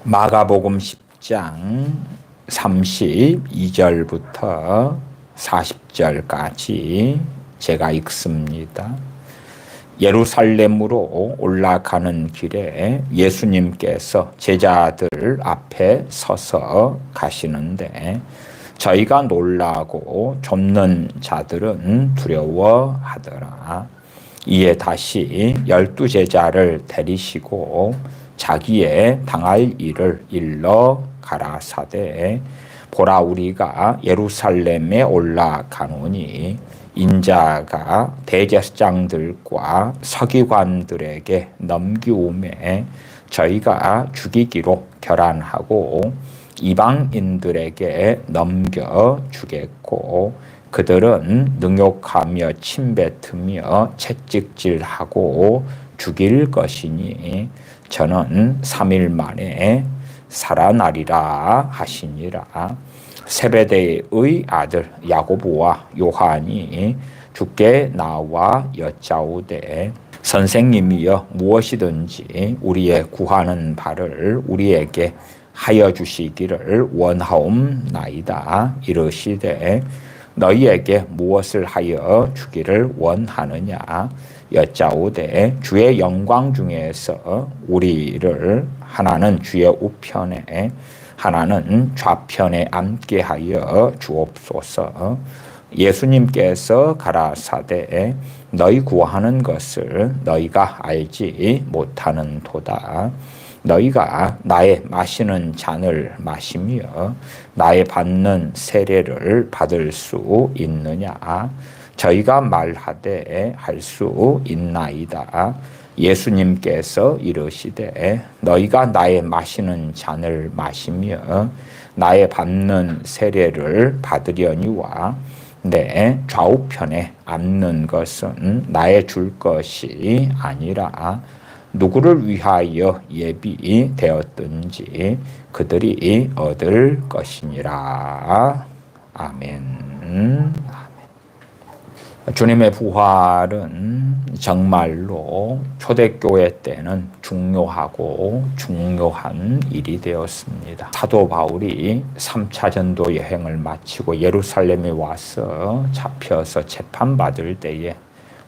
마가복음 10장 32절부터 40절까지 제가 읽습니다. 예루살렘으로 올라가는 길에 예수님께서 제자들 앞에 서서 가시는데 저희가 놀라고 좁는 자들은 두려워하더라. 이에 다시 12제자를 데리시고 자기의 당할 일을 일러 가라사대 보라 우리가 예루살렘에 올라가노니 인자가 대제사장들과 서기관들에게 넘기움에 저희가 죽이기로 결단하고 이방인들에게 넘겨주겠고 그들은 능욕하며 침뱉으며 채찍질하고 죽일 것이니 저는 3일 만에 살아나리라 하시니라. 세베대의 아들 야고보와 요한이 주께 나와 여짜오되 선생님이여 무엇이든지 우리의 구하는 바를 우리에게 하여 주시기를 원하옵나이다. 이르시되 너희에게 무엇을 하여 주기를 원하느냐 여짜오되 주의 영광 중에서 우리를 하나는 주의 우편에 하나는 좌편에 앉게 하여 주옵소서. 예수님께서 가라사대 너희 구하는 것을 너희가 알지 못하는도다. 너희가 나의 마시는 잔을 마시며 나의 받는 세례를 받을 수 있느냐? 저희가 말하되 할 수 있나이다. 예수님께서 이르시되 너희가 나의 마시는 잔을 마시며 나의 받는 세례를 받으려니와 내 좌우편에 앉는 것은 나의 줄 것이 아니라 누구를 위하여 예비되었든지 그들이 얻을 것이니라. 아멘. 주님의 부활은 정말로 초대교회 때는 중요하고 중요한 일이 되었습니다. 사도 바울이 3차 전도 여행을 마치고 예루살렘에 와서 잡혀서 재판받을 때에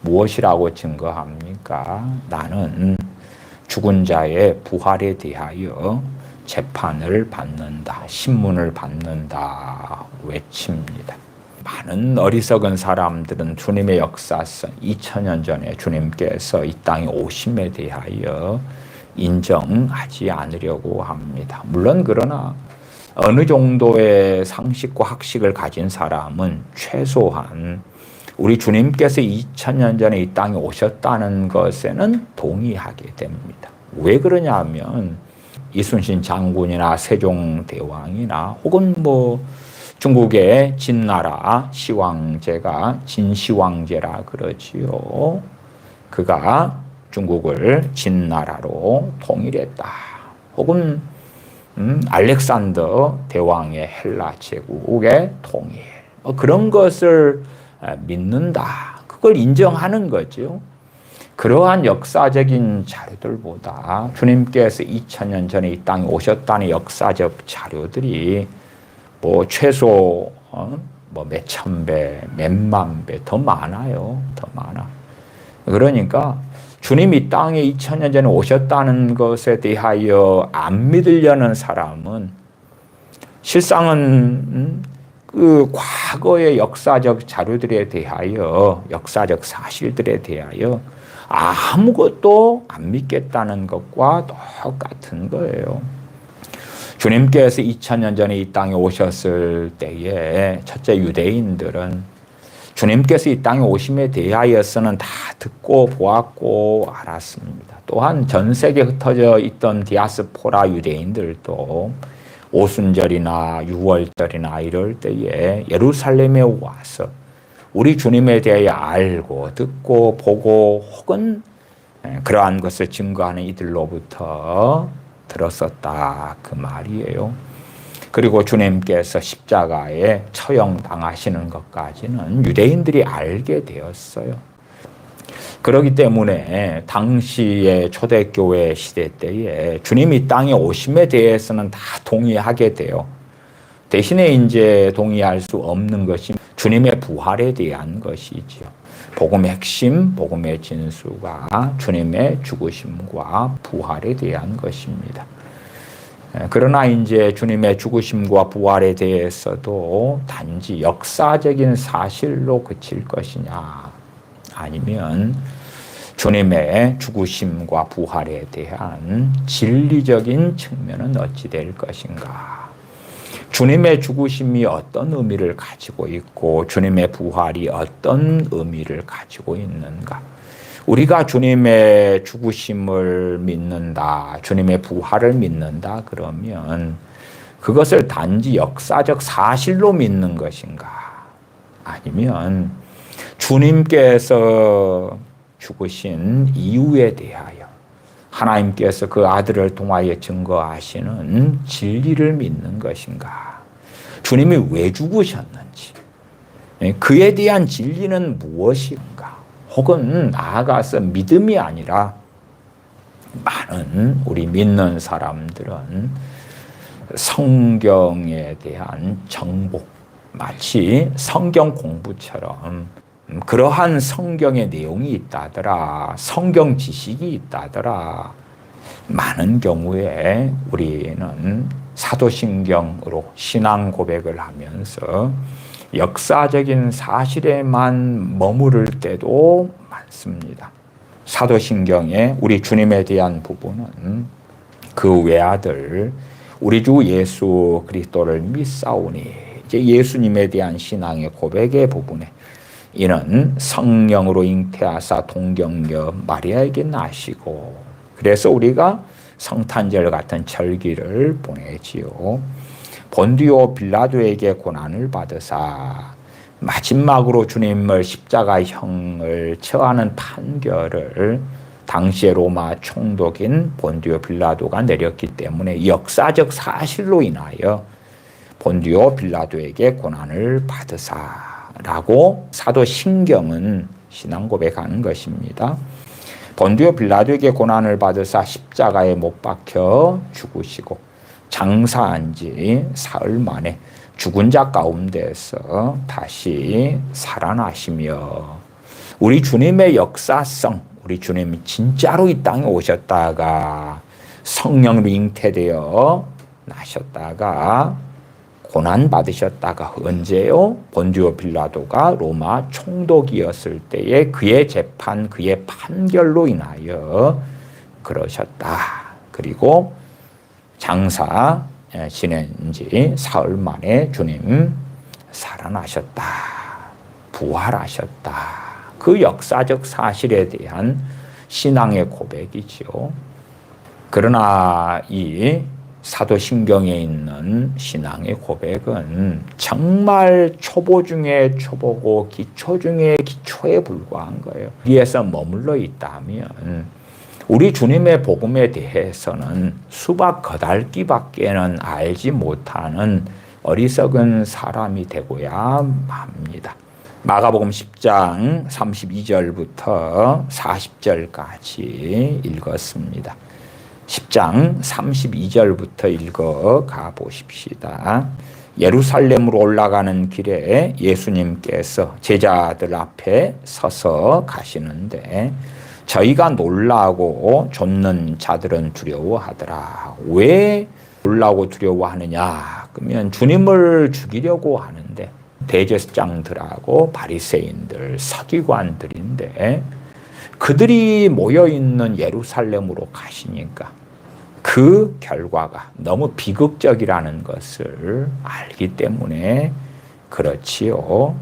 무엇이라고 증거합니까? 나는 죽은 자의 부활에 대하여 재판을 받는다, 신문을 받는다 외칩니다. 많은 어리석은 사람들은 주님의 역사성 2000년 전에 주님께서 이 땅에 오심에 대하여 인정하지 않으려고 합니다. 물론 그러나 어느 정도의 상식과 학식을 가진 사람은 최소한 우리 주님께서 2000년 전에 이 땅에 오셨다는 것에는 동의하게 됩니다. 왜 그러냐면 이순신 장군이나 세종대왕이나 혹은 중국의 진나라 시황제가 진시황제라 그러지요. 그가 중국을 진나라로 통일했다. 혹은 알렉산더 대왕의 헬라 제국의 통일. 그런 것을 믿는다. 그걸 인정하는 거죠. 그러한 역사적인 자료들보다 주님께서 2000년 전에 이 땅에 오셨다는 역사적 자료들이 최소 몇천 배, 몇만 배 더 많아요. 더 많아. 그러니까 주님이 이 땅에 2000년 전에 오셨다는 것에 대하여 안 믿으려는 사람은 실상은 그 과거의 역사적 자료들에 대하여 역사적 사실들에 대하여 아무것도 안 믿겠다는 것과 똑같은 거예요. 주님께서 2000년 전에 이 땅에 오셨을 때에 첫째 유대인들은 주님께서 이 땅에 오심에 대하여서는 다 듣고 보았고 알았습니다. 또한 전 세계에 흩어져 있던 디아스포라 유대인들도 오순절이나 유월절이나 이럴 때에 예루살렘에 와서 우리 주님에 대해 알고 듣고 보고 혹은 그러한 것을 증거하는 이들로부터 들었었다 그 말이에요. 그리고 주님께서 십자가에 처형당하시는 것까지는 유대인들이 알게 되었어요. 그렇기 때문에 당시의 초대교회 시대 때에 주님이 땅에 오심에 대해서는 다 동의하게 돼요. 대신에 이제 동의할 수 없는 것이 주님의 부활에 대한 것이지요. 복음의 핵심, 복음의 진수가 주님의 죽으심과 부활에 대한 것입니다. 그러나 이제 주님의 죽으심과 부활에 대해서도 단지 역사적인 사실로 그칠 것이냐, 아니면 주님의 죽으심과 부활에 대한 진리적인 측면은 어찌 될 것인가? 주님의 죽으심이 어떤 의미를 가지고 있고 주님의 부활이 어떤 의미를 가지고 있는가? 우리가 주님의 죽으심을 믿는다, 주님의 부활을 믿는다 그러면 그것을 단지 역사적 사실로 믿는 것인가? 아니면 주님께서 죽으신 이유에 대하여 하나님께서 그 아들을 통하여 증거하시는 진리를 믿는 것인가? 주님이 왜 죽으셨는지, 그에 대한 진리는 무엇인가? 혹은 나아가서 믿음이 아니라 많은 우리 믿는 사람들은 성경에 대한 정보, 마치 성경 공부처럼 그러한 성경의 내용이 있다더라, 성경 지식이 있다더라. 많은 경우에 우리는 사도신경으로 신앙 고백을 하면서 역사적인 사실에만 머무를 때도 많습니다. 사도신경에 우리 주님에 대한 부분은 그 외아들 우리 주 예수 그리스도를 믿사오니, 이제 예수님에 대한 신앙의 고백의 부분에 이는 성령으로 잉태하사 동정녀 마리아에게 나시고, 그래서 우리가 성탄절 같은 절기를 보내지요. 본디오 빌라도에게 고난을 받으사 마지막으로 주님을 십자가형을 처하는 판결을 당시의 로마 총독인 본디오 빌라도가 내렸기 때문에 역사적 사실로 인하여 본디오 빌라도에게 고난을 받으사라고 사도신경은 신앙 고백하는 것입니다. 본디오 빌라도에게 고난을 받으사 십자가에 못 박혀 죽으시고 장사한 지 사흘 만에 죽은 자 가운데서 다시 살아나시며, 우리 주님의 역사성, 우리 주님이 진짜로 이 땅에 오셨다가 성령으로 잉태되어 나셨다가 고난 받으셨다가 언제요? 본디오 빌라도가 로마 총독이었을 때에 그의 재판, 그의 판결로 인하여 그러셨다. 그리고 장사 지낸 지 사흘 만에 주님 살아나셨다, 부활하셨다. 그 역사적 사실에 대한 신앙의 고백이지요. 그러나 이 사도신경에 있는 신앙의 고백은 정말 초보 중에 초보고 기초 중에 기초에 불과한 거예요. 여기에서 머물러 있다면 우리 주님의 복음에 대해서는 수박 거달기밖에는 알지 못하는 어리석은 사람이 되고야 합니다. 마가복음 10장 32절부터 40절까지 읽었습니다. 10장 32절부터 읽어가 보십시다. 예루살렘으로 올라가는 길에 예수님께서 제자들 앞에 서서 가시는데 저희가 놀라고 좇는 자들은 두려워하더라. 왜 놀라고 두려워하느냐? 그러면 주님을 죽이려고 하는데 대제사장들하고 바리새인들, 서기관들인데 그들이 모여있는 예루살렘으로 가시니까 그 결과가 너무 비극적이라는 것을 알기 때문에 그렇지요.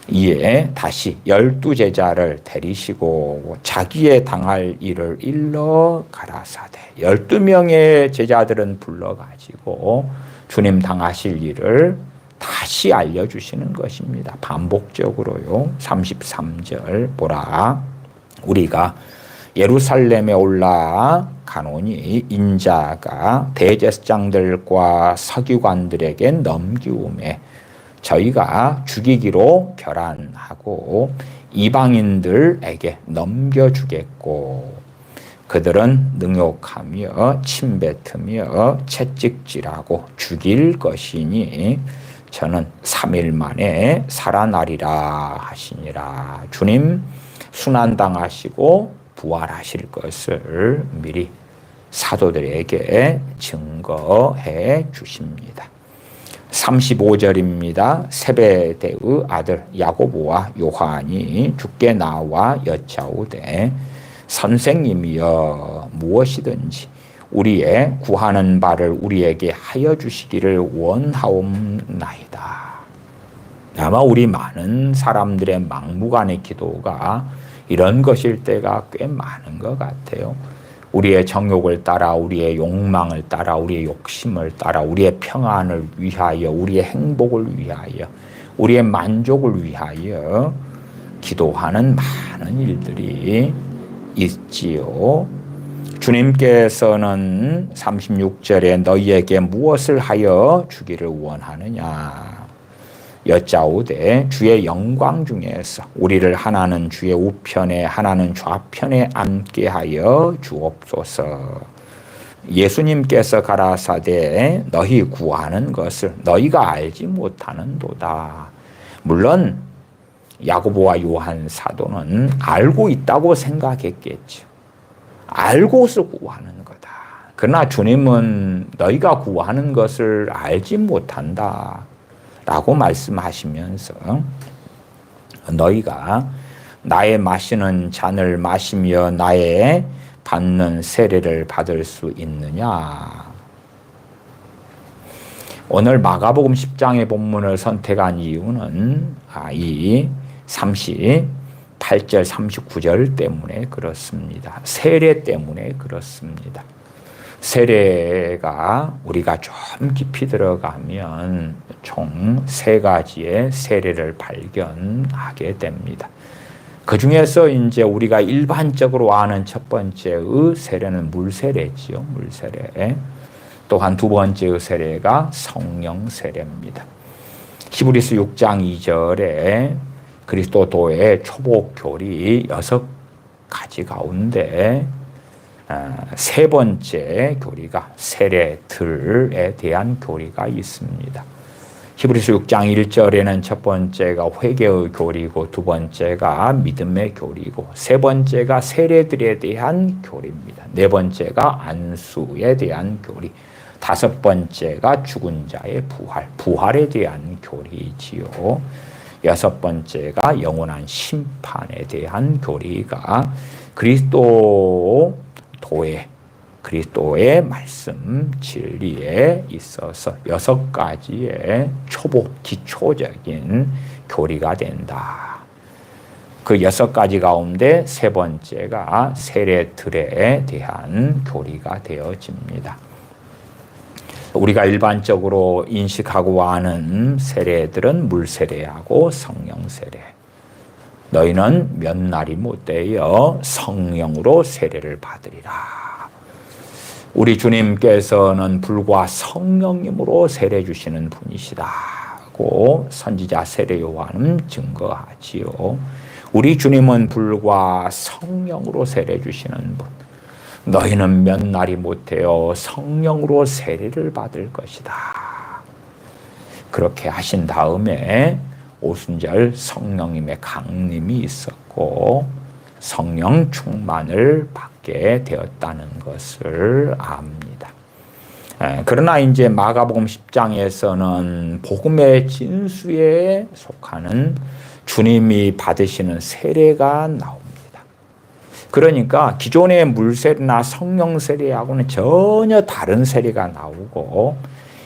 이에 다시 12제자를 데리시고 자기의 당할 일을 일러 가라사대. 12명의 제자들은 불러가지고 주님 당하실 일을 다시 알려주시는 것입니다. 반복적으로요. 33절 보라. 우리가 예루살렘에 올라가노니 인자가 대제사장들과 서기관들에게 넘기움에 저희가 죽이기로 결안하고 이방인들에게 넘겨주겠고 그들은 능욕하며 침뱉으며 채찍질하고 죽일 것이니 저는 3일 만에 살아나리라 하시니라. 주님 순환당하시고 부활하실 것을 미리 사도들에게 증거해 주십니다. 35절입니다. 세베대의 아들 야고보와 요한이 주께 나와 여짜오되 선생님이여 무엇이든지 우리의 구하는 바를 우리에게 하여 주시기를 원하옵나이다. 아마 우리 많은 사람들의 막무가내 기도가 이런 것일 때가 꽤 많은 것 같아요. 우리의 정욕을 따라, 우리의 욕망을 따라, 우리의 욕심을 따라, 우리의 평안을 위하여, 우리의 행복을 위하여, 우리의 만족을 위하여 기도하는 많은 일들이 있지요. 주님께서는 36절에 너희에게 무엇을 하여 주기를 원하느냐 여짜오되 주의 영광 중에서 우리를 하나는 주의 우편에 하나는 좌편에 앉게 하여 주옵소서. 예수님께서 가라사대 너희 구하는 것을 너희가 알지 못하는도다. 물론 야고보와 요한 사도는 알고 있다고 생각했겠죠. 알고서 구하는 거다. 그러나 주님은 너희가 구하는 것을 알지 못한다 라고 말씀하시면서 너희가 나의 마시는 잔을 마시며 나의 받는 세례를 받을 수 있느냐. 오늘 마가복음 10장의 본문을 선택한 이유는 이 38절 39절 때문에 그렇습니다. 세례 때문에 그렇습니다. 세례가 우리가 좀 깊이 들어가면 총 3가지의 세례를 발견하게 됩니다. 그 중에서 이제 우리가 일반적으로 아는 첫 번째의 세례는 물세례지요. 물세례. 또한 두 번째의 세례가 성령 세례입니다. 히브리서 6장 2절에 그리스도도의 초복 교리 6가지 가운데 3번째 교리가 세례들에 대한 교리가 있습니다. 히브리서 6장 1절에는 첫 번째가 회개의 교리고 두 번째가 믿음의 교리고 세 번째가 세례들에 대한 교리입니다. 네 번째가 안수에 대한 교리, 다섯 번째가 죽은 자의 부활에 대한 교리지요. 여섯 번째가 영원한 심판에 대한 교리가 그리스도의 말씀 진리에 있어서 6가지의 초복 기초적인 교리가 된다. 그 6가지 가운데 세 번째가 세례들에 대한 교리가 되어집니다. 우리가 일반적으로 인식하고 아는 세례들은 물세례하고 성령세례. 너희는 몇 날이 못되어 성령으로 세례를 받으리라. 우리 주님께서는 불과 성령님으로 세례 주시는 분이시다고 선지자 세례 요한은 증거하지요. 우리 주님은 불과 성령으로 세례 주시는 분. 너희는 몇 날이 못되어 성령으로 세례를 받을 것이다. 그렇게 하신 다음에 오순절 성령님의 강림이 있었고 성령 충만을 받게 되었다는 것을 압니다. 그러나 이제 마가복음 10장에서는 복음의 진수에 속하는 주님이 받으시는 세례가 나옵니다. 그러니까 기존의 물세례나 성령세례하고는 전혀 다른 세례가 나오고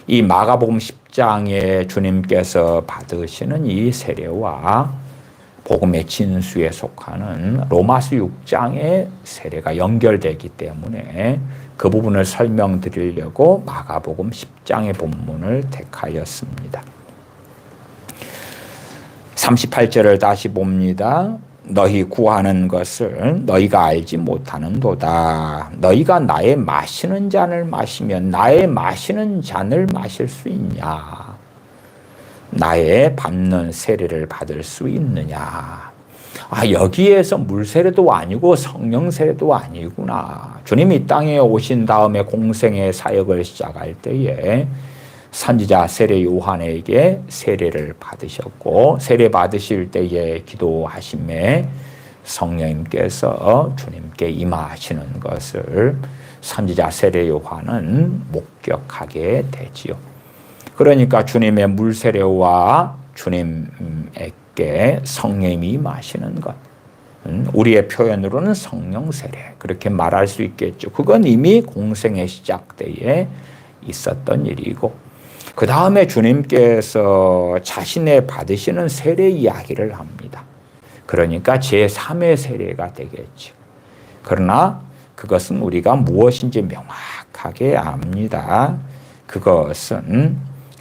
이 마가복음 10장에 주님께서 받으시는 이 세례와 복음의 진수에 속하는 로마서 6장의 세례가 연결되기 때문에 그 부분을 설명드리려고 마가복음 10장의 본문을 택하였습니다. 38절을 다시 봅니다. 너희 구하는 것을 너희가 알지 못하는도다. 너희가 나의 마시는 잔을 마시면 나의 마시는 잔을 마실 수 있냐? 나의 받는 세례를 받을 수 있느냐? 여기에서 물 세례도 아니고 성령 세례도 아니구나. 주님이 이 땅에 오신 다음에 공생의 사역을 시작할 때에 선지자 세례 요한에게 세례를 받으셨고, 세례 받으실 때에 기도하심에 성령님께서 주님께 임하시는 것을 선지자 세례 요한은 목격하게 되지요. 그러니까 주님의 물 세례와 주님에게 성령님이 임하시는 것, 우리의 표현으로는 성령 세례, 그렇게 말할 수 있겠죠. 그건 이미 공생의 시작 때에 있었던 일이고, 그 다음에 주님께서 자신의 받으시는 세례 이야기를 합니다. 그러니까 제3의 세례가 되겠죠. 그러나 그것은 우리가 무엇인지 명확하게 압니다. 그것은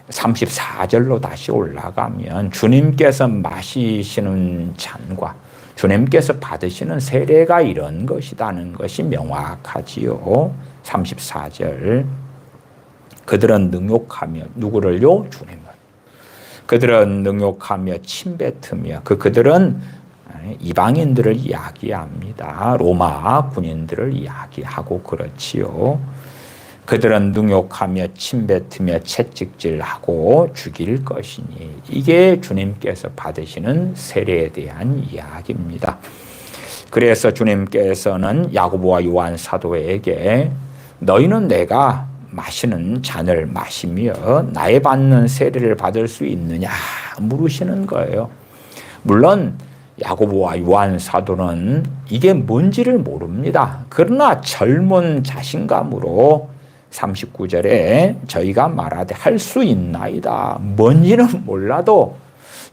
34절로 다시 올라가면 주님께서 마시시는 잔과 주님께서 받으시는 세례가 이런 것이라는 것이 명확하지요. 34절. 그들은 능욕하며, 누구를요? 주님을. 그들은 능욕하며 침뱉으며, 그들은 이방인들을 이야기합니다. 로마 군인들을 이야기하고 그렇지요. 그들은 능욕하며 침뱉으며 채찍질하고 죽일 것이니, 이게 주님께서 받으시는 세례에 대한 이야기입니다. 그래서 주님께서는 야고보와 요한 사도에게 너희는 내가 마시는 잔을 마시며 나의 받는 세례를 받을 수 있느냐 물으시는 거예요. 물론 야고보와 요한 사도는 이게 뭔지를 모릅니다. 그러나 젊은 자신감으로 39절에 저희가 말하되 할 수 있나이다. 뭔지는 몰라도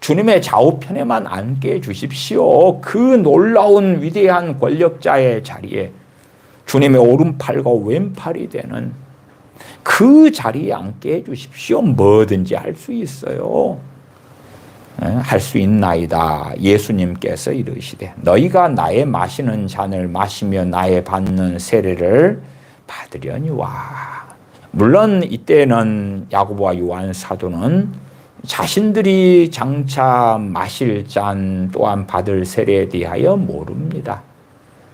주님의 좌우편에만 앉게 해주십시오. 그 놀라운 위대한 권력자의 자리에 주님의 오른팔과 왼팔이 되는 그 자리에 앉게 해주십시오. 뭐든지 할 수 있어요. 할 수 있나이다. 예수님께서 이르시되 너희가 나의 마시는 잔을 마시며 나의 받는 세례를 받으려니와. 물론 이때는 야고보와 요한 사도는 자신들이 장차 마실 잔 또한 받을 세례에 대하여 모릅니다.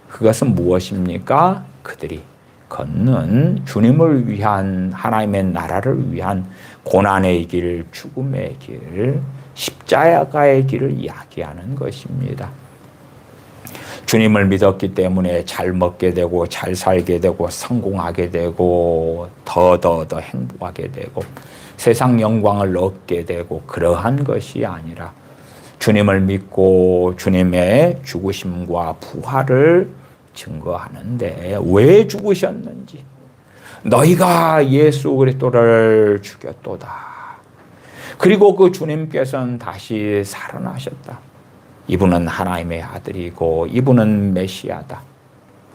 그것은 무엇입니까? 그들이 걷는 주님을 위한, 하나님의 나라를 위한 고난의 길, 죽음의 길, 십자가의 길을 이야기하는 것입니다. 주님을 믿었기 때문에 잘 먹게 되고 잘 살게 되고 성공하게 되고 더 행복하게 되고 세상 영광을 얻게 되고 그러한 것이 아니라 주님을 믿고 주님의 죽으심과 부활을 증거하는데 왜 죽으셨는지, 너희가 예수 그리스도를 죽였도다. 그리고 그 주님께서는 다시 살아나셨다. 이분은 하나님의 아들이고 이분은 메시아다.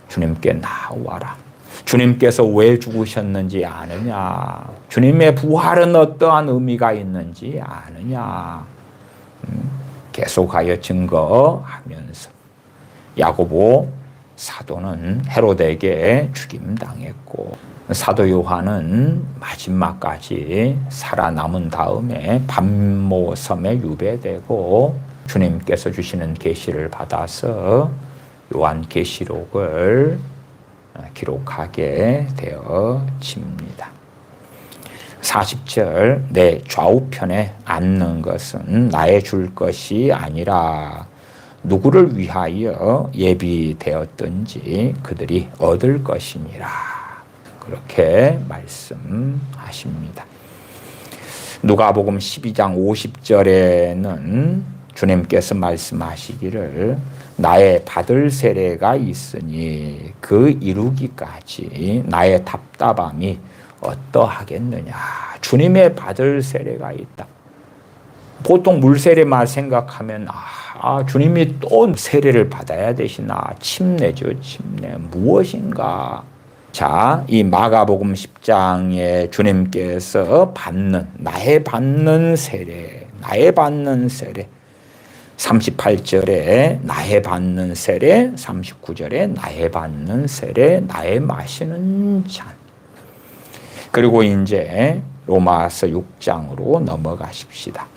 주님께 나와라. 주님께서 왜 죽으셨는지 아느냐? 주님의 부활은 어떠한 의미가 있는지 아느냐? 계속하여 증거하면서 야고보 사도는 헤로데에게 죽임당했고 사도 요한은 마지막까지 살아남은 다음에 밤모섬에 유배되고 주님께서 주시는 계시를 받아서 요한계시록을 기록하게 되어집니다. 40절 내 좌우편에 앉는 것은 나의 줄 것이 아니라 누구를 위하여 예비되었든지 그들이 얻을 것이니라. 그렇게 말씀하십니다. 누가복음 12장 50절에는 주님께서 말씀하시기를 나의 받을 세례가 있으니 그 이루기까지 나의 답답함이 어떠하겠느냐. 주님의 받을 세례가 있다. 보통 물세례만 생각하면 주님이 또 세례를 받아야 되시나. 침례죠, 침례. 무엇인가. 자, 이 마가복음 10장에 주님께서 받는, 나의 받는 세례, 나의 받는 세례. 38절에 나의 받는 세례, 39절에 나의 받는 세례, 나의 마시는 잔. 그리고 이제 로마서 6장으로 넘어가십시다.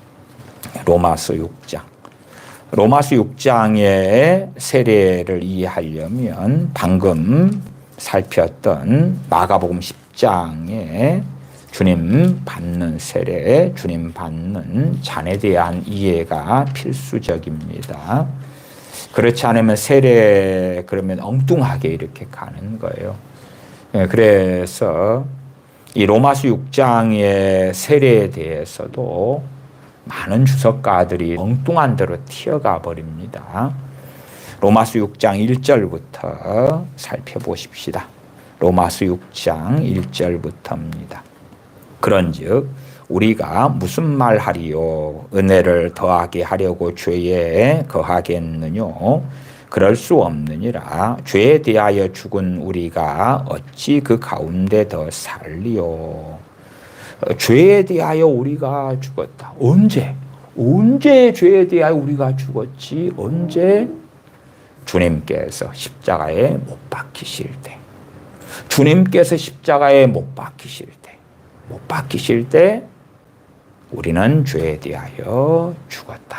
로마서 6장. 로마서 6장의 세례를 이해하려면 방금 살폈던 마가복음 10장의 주님 받는 세례, 주님 받는 잔에 대한 이해가 필수적입니다. 그렇지 않으면 세례 그러면 엉뚱하게 이렇게 가는 거예요. 그래서 이 로마서 6장의 세례에 대해서도 많은 주석가들이 엉뚱한 대로 튀어가 버립니다. 로마서 6장 1절부터 살펴보십시다. 로마서 6장 1절부터입니다. 그런즉 우리가 무슨 말 하리요? 은혜를 더하게 하려고 죄에 거하겠느뇨? 그럴 수 없느니라. 죄에 대하여 죽은 우리가 어찌 그 가운데 더 살리요? 죄에 대하여 우리가 죽었다. 언제? 언제 죄에 대하여 우리가 죽었지? 언제? 주님께서 십자가에 못 박히실 때. 주님께서 십자가에 못 박히실 때. 못 박히실 때 우리는 죄에 대하여 죽었다.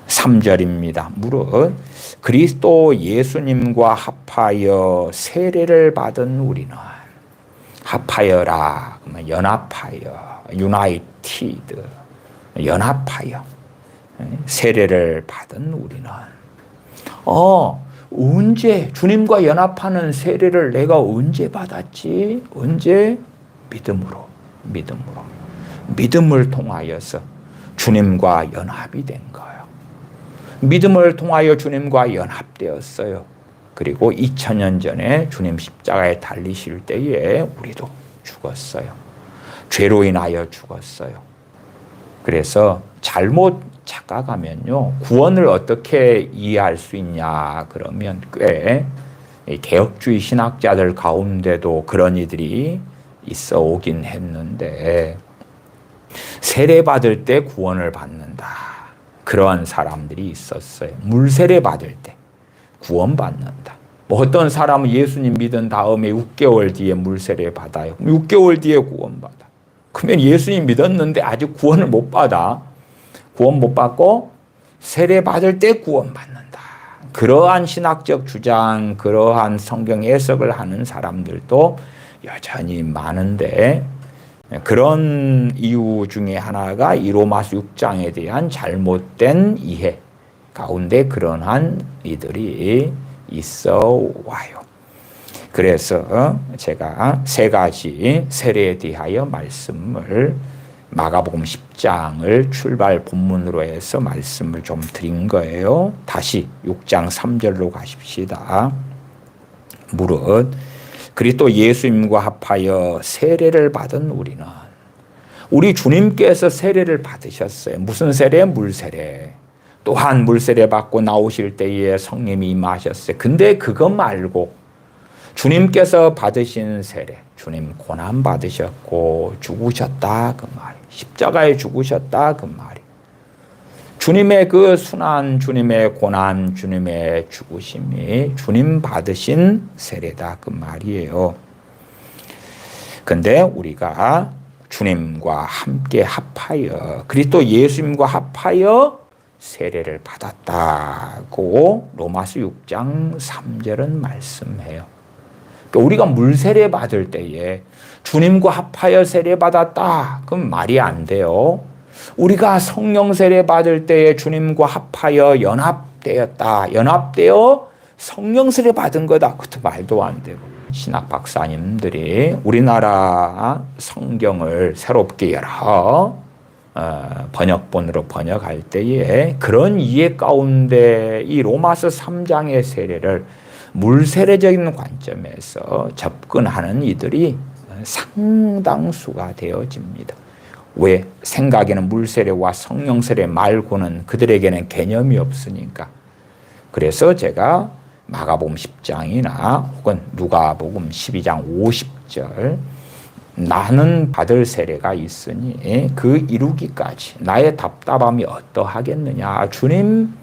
3절입니다. 무릇 그리스도 예수님과 합하여 세례를 받은 우리는 합하여라. 연합하여, 유나이티드, 연합하여 세례를 받은 우리는 언제 주님과 연합하는 세례를 내가 언제 받았지? 언제? 믿음을 통하여서 주님과 연합이 된 거예요. 믿음을 통하여 주님과 연합되었어요. 그리고 2000년 전에 주님 십자가에 달리실 때에 우리도 죽었어요. 죄로 인하여 죽었어요. 그래서 잘못 착각하면요, 구원을 어떻게 이해할 수 있냐 그러면 꽤 개혁주의 신학자들 가운데도 그런 이들이 있어 오긴 했는데, 세례 받을 때 구원을 받는다, 그러한 사람들이 있었어요. 물세례 받을 때 구원 받는다. 뭐 어떤 사람은 예수님 믿은 다음에 6개월 뒤에 물세례 받아요. 6개월 뒤에 구원 받아. 그러면 예수님 믿었는데 아직 구원을 못 받아. 구원 못 받고 세례 받을 때 구원 받는다. 그러한 신학적 주장, 그러한 성경 해석을 하는 사람들도 여전히 많은데, 그런 이유 중에 하나가 이 로마서 6장에 대한 잘못된 이해 가운데 그러한 이들이 있어 와요. 그래서 제가 세 가지 세례에 대하여 말씀을 마가복음 10장을 출발 본문으로 해서 말씀을 좀 드린 거예요. 다시 6장 3절로 가십시다. 무릇 그리스도 예수님과 합하여 세례를 받은 우리는, 우리 주님께서 세례를 받으셨어요. 무슨 세례? 물세례. 또한 물세례 받고 나오실 때에 성령이 임하셨어요. 근데 그것 말고 주님께서 받으신 세례, 주님 고난 받으셨고 죽으셨다 그 말이, 십자가에 죽으셨다 그 말이, 주님의 그 순환, 주님의 고난, 주님의 죽으심이 주님 받으신 세례다 그 말이에요. 근데 우리가 주님과 함께 합하여, 그리스도 예수님과 합하여 세례를 받았다고 로마서 6장 3절은 말씀해요. 그러니까 우리가 물세례 받을 때에 주님과 합하여 세례 받았다, 그럼 말이 안 돼요. 우리가 성령 세례 받을 때에 주님과 합하여 연합되었다, 연합되어 성령 세례 받은 거다, 그것도 말도 안 되고. 신학 박사님들이 우리나라 성경을 새롭게 여러 번역본으로 번역할 때에 그런 이해 가운데 이 로마서 3장의 세례를 물세례적인 관점에서 접근하는 이들이 상당수가 되어집니다. 왜? 생각에는 물세례와 성령세례 말고는 그들에게는 개념이 없으니까. 그래서 제가 마가복음 10장이나 혹은 누가복음 12장 50절, 나는 받을 세례가 있으니 그 이루기까지 나의 답답함이 어떠하겠느냐. 주님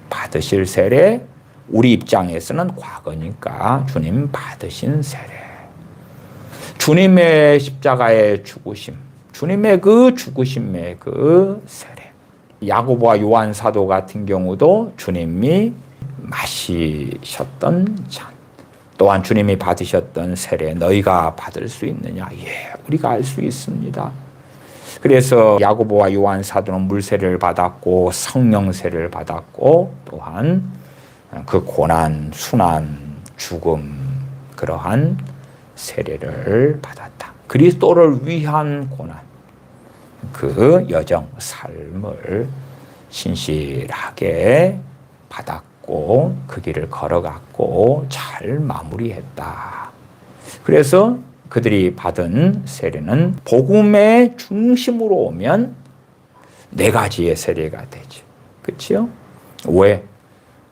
받으실 세례, 우리 입장에서는 과거니까 주님 받으신 세례, 주님의 십자가의 죽으심, 주님의 그 죽으심의 그 세례, 야고보와 요한 사도 같은 경우도 주님이 마시셨던 잔, 또한 주님이 받으셨던 세례 너희가 받을 수 있느냐? 예, 우리가 알 수 있습니다. 그래서 야고보와 요한 사도는 물세례를 받았고 성령 세례를 받았고 또한 그 고난, 순환, 죽음 그러한 세례를 받았다. 그리스도를 위한 고난, 그 여정, 삶을 신실하게 받았고 그 길을 걸어갔고 잘 마무리했다. 그래서 그들이 받은 세례는 복음의 중심으로 오면 네 가지의 세례가 되죠. 그렇죠? 왜?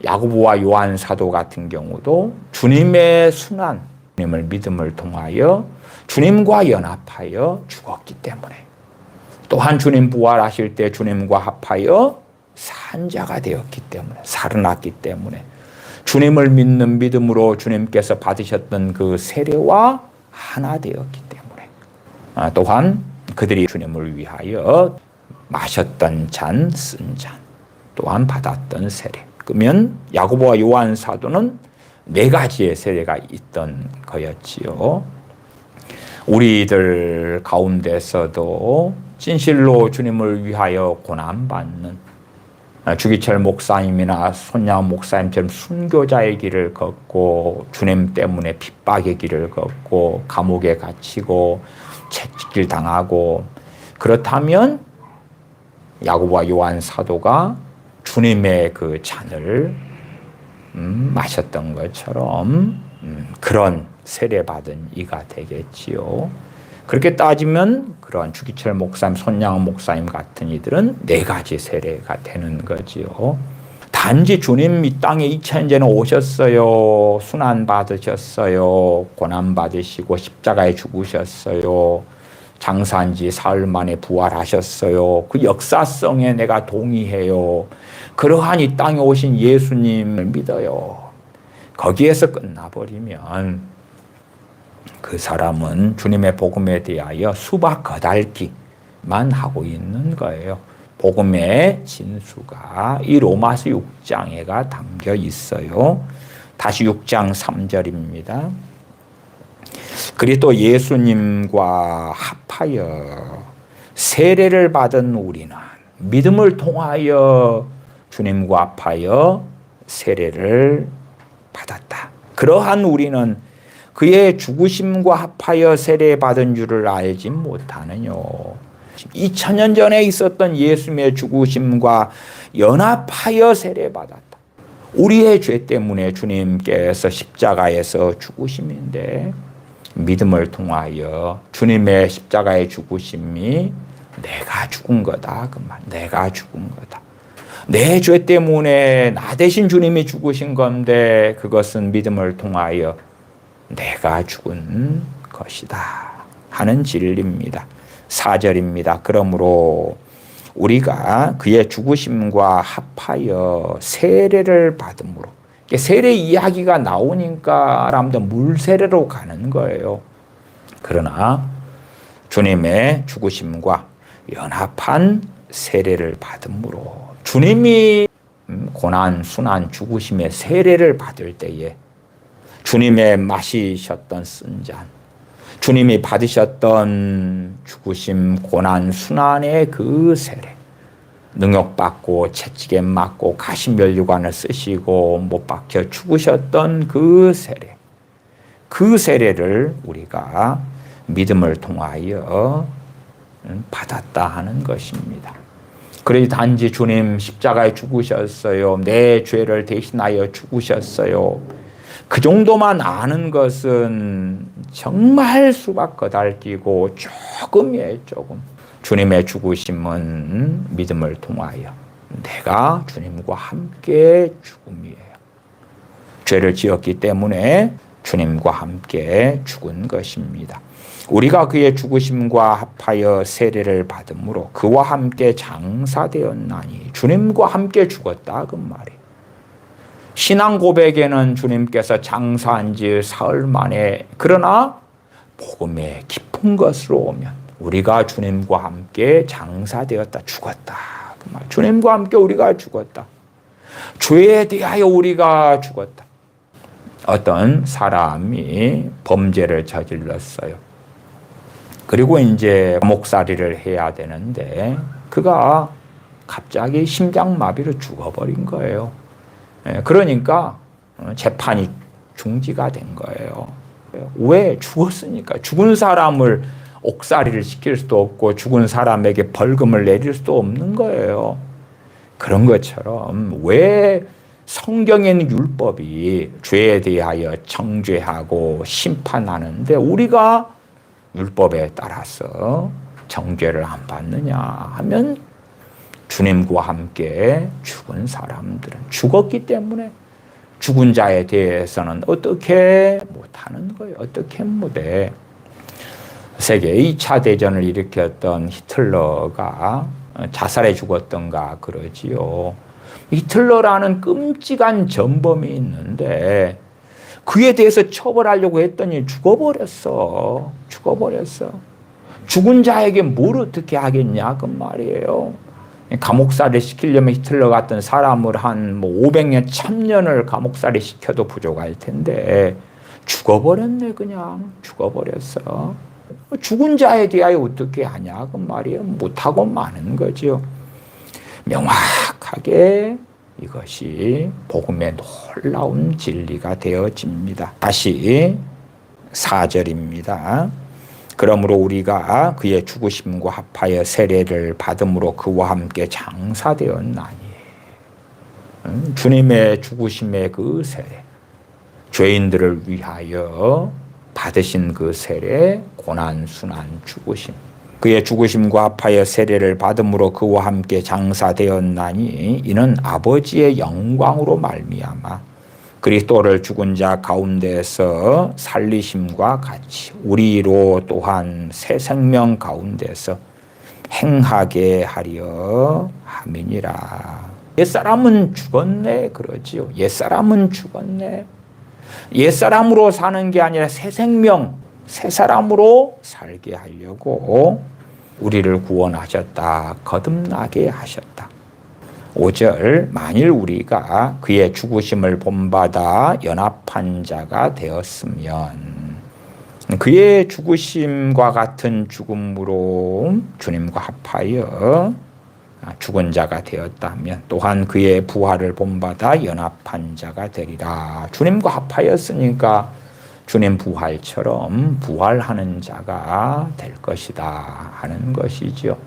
야고보와 요한 사도 같은 경우도 주님의 순환, 주님을 믿음을 통하여 주님과 연합하여 죽었기 때문에, 또한 주님 부활하실 때 주님과 합하여 산자가 되었기 때문에, 살아났기 때문에 주님을 믿는 믿음으로 주님께서 받으셨던 그 세례와 하나 되었기 때문에, 또한 그들이 주님을 위하여 마셨던 잔, 쓴 잔, 또한 받았던 세례. 그러면 야고보와 요한 사도는 네 가지의 세례가 있던 거였지요. 우리들 가운데서도 진실로 주님을 위하여 고난받는 주기철 목사님이나 손양 목사님처럼 순교자의 길을 걷고 주님 때문에 핍박의 길을 걷고 감옥에 갇히고 채찍질 당하고, 그렇다면 야고보와 요한 사도가 주님의 그 잔을 마셨던 것처럼 그런 세례받은 이가 되겠지요. 그렇게 따지면 그러한 주기철 목사님, 손양 목사님 같은 이들은 네 가지 세례가 되는 거지요. 단지 주님 이 땅에 2000년 전에 오셨어요. 순환 받으셨어요. 고난 받으시고 십자가에 죽으셨어요. 장사한 지 사흘 만에 부활하셨어요. 그 역사성에 내가 동의해요. 그러한 이 땅에 오신 예수님을 믿어요. 거기에서 끝나버리면 그 사람은 주님의 복음에 대하여 수박 거달기만 하고 있는 거예요. 복음의 진수가 이 로마서 6장에가 담겨 있어요. 다시 6장 3절입니다. 그리스도 예수님과 합하여 세례를 받은 우리는 믿음을 통하여 주님과 합하여 세례를 받았다. 그러한 우리는 그의 죽으심과 합하여 세례받은 줄을 알지 못하느뇨. 2000년 전에 있었던 예수님의 죽으심과 연합하여 세례받았다. 우리의 죄 때문에 주님께서 십자가에서 죽으심인데 믿음을 통하여 주님의 십자가의 죽으심이 내가 죽은 거다. 그 말. 내가 죽은 거다. 내 죄 때문에 나 대신 주님이 죽으신 건데 그것은 믿음을 통하여 내가 죽은 것이다 하는 진리입니다. 4절입니다. 그러므로 우리가 그의 죽으심과 합하여 세례를 받음으로, 세례 이야기가 나오니까 사람들 물세례로 가는 거예요. 그러나 주님의 죽으심과 연합한 세례를 받음으로, 주님이 고난, 순환, 죽으심의 세례를 받을 때에 주님의 마시셨던 쓴 잔, 주님이 받으셨던 죽으심, 고난, 순환의 그 세례, 능욕받고 채찍에 맞고 가시면류관을 쓰시고 못 박혀 죽으셨던 그 세례, 그 세례를 우리가 믿음을 통하여 받았다 하는 것입니다. 그러니 단지 주님 십자가에 죽으셨어요. 내 죄를 대신하여 죽으셨어요. 그 정도만 아는 것은 정말 수박 거달기고 조금이에요, 조금. 주님의 죽으심은 믿음을 통하여 내가 주님과 함께 죽음이에요. 죄를 지었기 때문에 주님과 함께 죽은 것입니다. 우리가 그의 죽으심과 합하여 세례를 받음으로 그와 함께 장사되었나니, 주님과 함께 죽었다 그 말이에요. 신앙 고백에는 주님께서 장사한 지 사흘 만에, 그러나 복음의 깊은 것으로 오면 우리가 주님과 함께 장사되었다, 죽었다 주님과 함께 우리가 죽었다. 죄에 대하여 우리가 죽었다. 어떤 사람이 범죄를 저질렀어요. 그리고 이제 감옥살이를 해야 되는데 그가 갑자기 심장마비로 죽어버린 거예요. 그러니까 재판이 중지가 된 거예요. 왜? 죽었으니까. 죽은 사람을 옥살이를 시킬 수도 없고 죽은 사람에게 벌금을 내릴 수도 없는 거예요. 그런 것처럼 왜 성경에는 율법이 죄에 대하여 정죄하고 심판하는데 우리가 율법에 따라서 정죄를 안 받느냐 하면 주님과 함께 죽은 사람들은 죽었기 때문에 죽은 자에 대해서는 어떻게 못하는 거예요. 어떻게 못해. 세계 2차 대전을 일으켰던 히틀러가 자살해 죽었던가 그러지요. 히틀러라는 끔찍한 전범이 있는데 그에 대해서 처벌하려고 했더니 죽어버렸어. 죽은 자에게 뭘 어떻게 하겠냐 그 말이에요. 감옥살이 시키려면 히틀러 같은 사람을 한 500년, 1000년을 감옥살이 시켜도 부족할 텐데 죽어버렸네. 그냥 죽어버렸어. 죽은 자에 대하여 어떻게 하냐 그 말이에요. 못하고 마는 거죠. 명확하게 이것이 복음의 놀라운 진리가 되어집니다. 다시 4절입니다. 그러므로 우리가 그의 죽으심과 합하여 세례를 받음으로 그와 함께 장사되었나니. 주님의 죽으심의 그 세례, 죄인들을 위하여 받으신 그 세례, 고난, 순환, 죽으심. 그의 죽으심과 합하여 세례를 받음으로 그와 함께 장사되었나니 이는 아버지의 영광으로 말미암아 그리스도를 죽은 자 가운데서 살리심과 같이 우리로 또한 새 생명 가운데서 행하게 하려 함이니라. 옛사람은 죽었네 그러지요. 옛사람은 죽었네. 옛사람으로 사는 게 아니라 새 생명, 새 사람으로 살게 하려고 우리를 구원하셨다. 거듭나게 하셨다. 5절 만일 우리가 그의 죽으심을 본받아 연합한 자가 되었으면 그의 죽으심과 같은 죽음으로 주님과 합하여 죽은 자가 되었다면 또한 그의 부활을 본받아 연합한 자가 되리라. 주님과 합하였으니까 주님 부활처럼 부활하는 자가 될 것이다 하는 것이죠.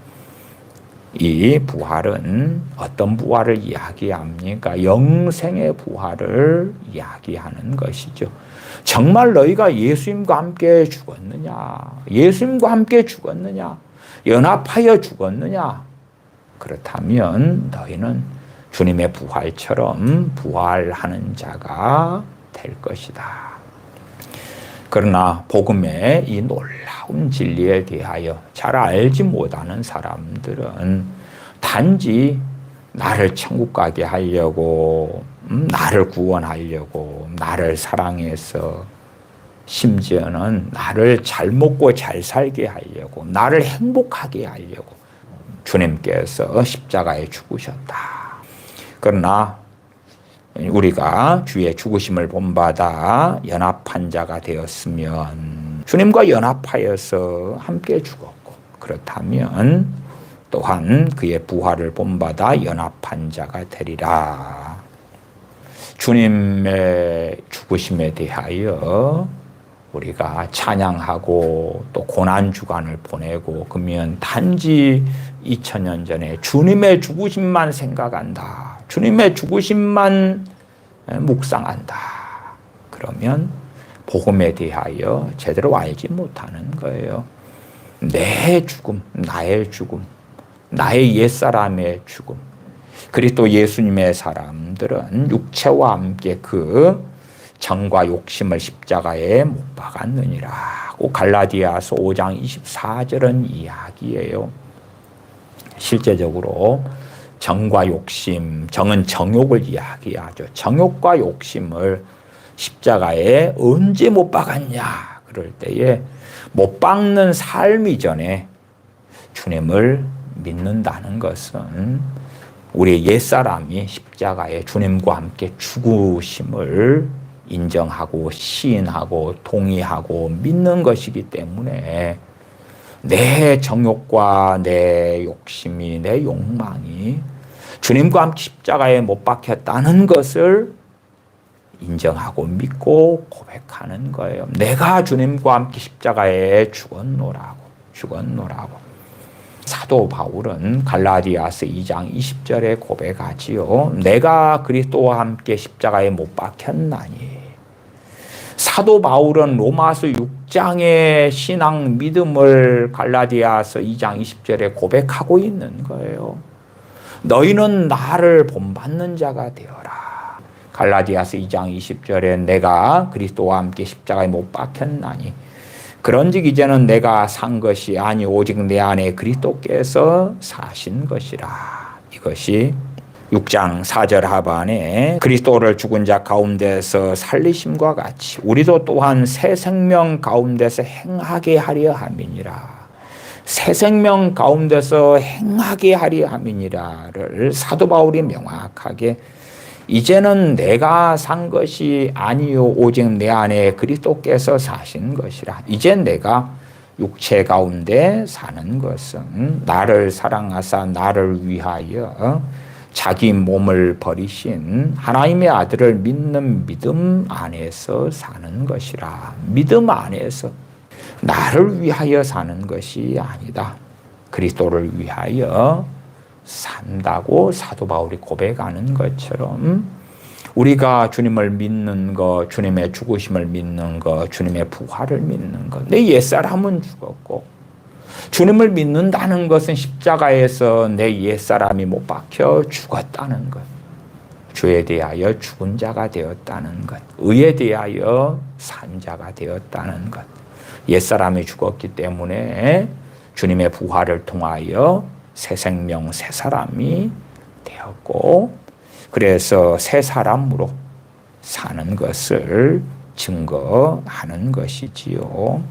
이 부활은 어떤 부활을 이야기합니까? 영생의 부활을 이야기하는 것이죠. 정말 너희가 예수님과 함께 죽었느냐? 예수님과 함께 죽었느냐? 연합하여 죽었느냐? 그렇다면 너희는 주님의 부활처럼 부활하는 자가 될 것이다. 그러나 복음의 이 놀라운 진리에 대하여 잘 알지 못하는 사람들은 단지 나를 천국 가게 하려고, 나를 구원하려고, 나를 사랑해서 심지어는 나를 잘 먹고 잘 살게 하려고, 나를 행복하게 하려고 주님께서 십자가에 죽으셨다. 그러나 우리가 주의 죽으심을 본받아 연합한 자가 되었으면 주님과 연합하여서 함께 죽었고 그렇다면 또한 그의 부활을 본받아 연합한 자가 되리라. 주님의 죽으심에 대하여 우리가 찬양하고 또 고난주간을 보내고 그러면 단지 2000년 전에 주님의 죽으심만 생각한다. 주님의 죽으심만 묵상한다. 그러면 복음에 대하여 제대로 알지 못하는 거예요. 내 죽음, 나의 죽음, 나의 옛사람의 죽음. 그리스도 예수님의 사람들은 육체와 함께 그 정과 욕심을 십자가에 못 박았느니라고 갈라디아서 5장 24절은 이야기예요. 실제적으로 정과 욕심, 정은 정욕을 이야기하죠. 정욕과 욕심을 십자가에 언제 못 박았냐? 그럴 때에 못 박는 삶 이전에 주님을 믿는다는 것은 우리 옛사람이 십자가에 주님과 함께 죽으심을 인정하고 시인하고 동의하고 믿는 것이기 때문에 내 정욕과 내 욕심이, 내 욕망이 주님과 함께 십자가에 못 박혔다는 것을 인정하고 믿고 고백하는 거예요. 내가 주님과 함께 십자가에 죽었노라고. 사도 바울은 갈라디아서 2장 20절에 고백하지요. 내가 그리스도와 함께 십자가에 못 박혔나니. 사도 바울은 로마서 6장의 신앙 믿음을 갈라디아서 2장 20절에 고백하고 있는 거예요. 너희는 나를 본받는 자가 되어라. 갈라디아서 2장 20절에 내가 그리스도와 함께 십자가에 못 박혔나니 그런즉 이제는 내가 산 것이 아니 오직 내 안에 그리스도께서 사신 것이라. 이것이 6장 4절 하반에 그리스도를 죽은 자 가운데서 살리심과 같이 우리도 또한 새 생명 가운데서 행하게 하려 함이니라. 새 생명 가운데서 행하게 하려 함이니라를 사도 바울이 명확하게 이제는 내가 산 것이 아니요 오직 내 안에 그리스도께서 사신 것이라. 이제 내가 육체 가운데 사는 것은 나를 사랑하사 나를 위하여 자기 몸을 버리신 하나님의 아들을 믿는 믿음 안에서 사는 것이라. 믿음 안에서 나를 위하여 사는 것이 아니다. 그리스도를 위하여 산다고 사도 바울이 고백하는 것처럼 우리가 주님을 믿는 것, 주님의 죽으심을 믿는 것, 주님의 부활을 믿는 것. 내 옛사람은 죽었고 주님을 믿는다는 것은 십자가에서 내 옛사람이 못 박혀 죽었다는 것. 죄에 대하여 죽은 자가 되었다는 것. 의에 대하여 산 자가 되었다는 것. 옛사람이 죽었기 때문에 주님의 부활을 통하여 새 생명, 새 사람이 되었고 그래서 새 사람으로 사는 것을 증거하는 것이지요.